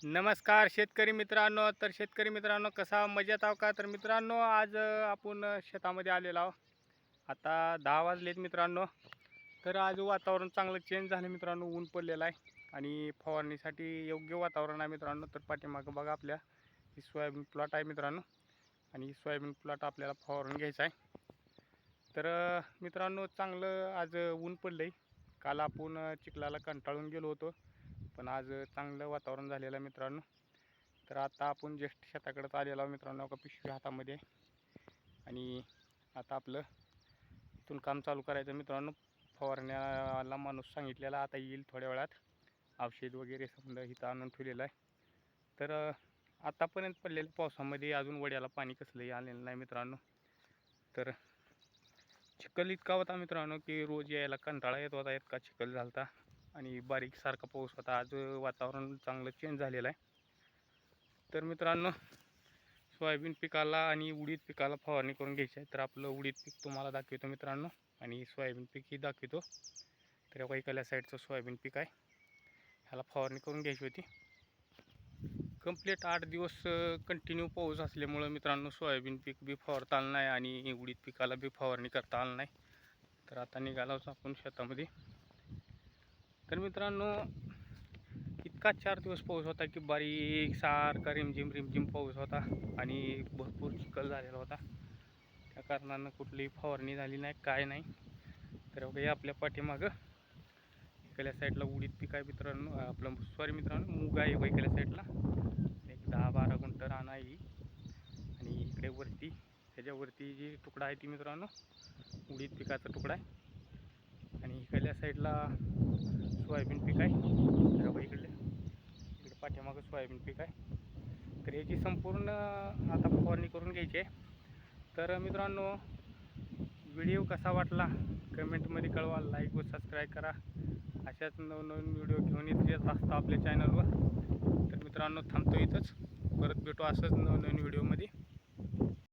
नमस्कार शेतकरी मित्रांनो. तर शेतकरी मित्रांनो, कसा मजेत आहो का? तर मित्रांनो, आज आपण शेतामध्ये आलेलो आहोत. आता 10 वाजलेत मित्रांनो. तर आज वातावरण चांगलं चेंज झालं मित्रांनो. ऊन पडलेलं आहे आणि फवारणीसाठी योग्य वातावरण आहे मित्रांनो. तर पाठीमागं बघा, आपल्या ही सोयाबीन प्लॉट आहे मित्रांनो आणि सोयाबीन प्लॉट आपल्याला फवारून घ्यायचा आहे. तर मित्रांनो, चांगलं आज ऊन पडलं आहे. काल आपण चिखलाला कंटाळून गेलो होतो, पण आज चांगलं वातावरण झालेलं आहे मित्रांनो. तर आता आपण जस्ट शेताकडे आलेलो आहोत मित्रांनो. का पिशवी हातामध्ये आणि आता आपलं इथून काम चालू करायचं मित्रांनो. फवारण्याला माणूस सांगितलेला आता येईल थोड्या वेळात. औषध वगैरे समजा इथं आणून ठेवलेलं आहे. तर आतापर्यंत पडलेल्या पावसामध्ये अजून वड्याला पाणी कसलंही आलेलं नाही मित्रांनो. तर चिखल इतका होता मित्रांनो की रोज यायला कंटाळा येत होता, इतका चिखल झाला होता आणि बारीक सारखा पाऊस होता. आज वातावरण चांगलं चेंज झालेलं आहे. तर मित्रांनो, सोयाबीन पिकाला आणि उडीद पिकाला फवारणी करून घ्यायची आहे. तर आपलं उडीद पीक तुम्हाला दाखवतो मित्रांनो आणि सोयाबीन पीकही दाखवतो. तर इकडल्या साईडचं सोयाबीन पीक आहे, ह्याला फवारणी करून घ्यायची होती. कंप्लीट 8 दिवस कंटिन्यू पाऊस असल्यामुळं मित्रांनो सोयाबीन पीक बी फवारता आलं नाही आणि उडीद पिकाला बी फवारणी करता आलं नाही. तर आता निघालोच आपण शेतामध्ये. तर मित्रांनो, इतका 4 दिवस पाऊस होता की बारीक सारखा रिमझिम रिमझिम पाऊस होता आणि भरपूर चिखल झालेला होता. त्या कारणानं कुठलीही फवारणी झाली नाही, काय नाही. तर बघा, आपल्या पाठीमागं इकडल्या साईडला उडीद पीक आहे मित्रांनो. आपलं सॉरी मित्रांनो, मूग आहे इकडल्या साईडला. एक 10-12 गुंठ रान आहे आणि इकडे वरती ह्याच्यावरती जी तुकडा आहे ती मित्रांनो उडीद पिकाचा तुकडा आहे आणि इकडल्या साईडला सोयाबीन पीक आहे. तर बघा, इकडे पाठीमागं सोयाबीन पीक आहे. तर याची संपूर्ण आता फवारणी करून घ्यायची आहे. तर मित्रांनो, व्हिडिओ कसा वाटला कमेंटमध्ये कळवा, लाईक व सबस्क्राईब करा. अशाच नवनवीन व्हिडिओ घेऊन येत असतो आपल्या चॅनलवर. तर मित्रांनो, थांबतो इथंच. परत भेटू असंच नवनवीन व्हिडिओमध्ये.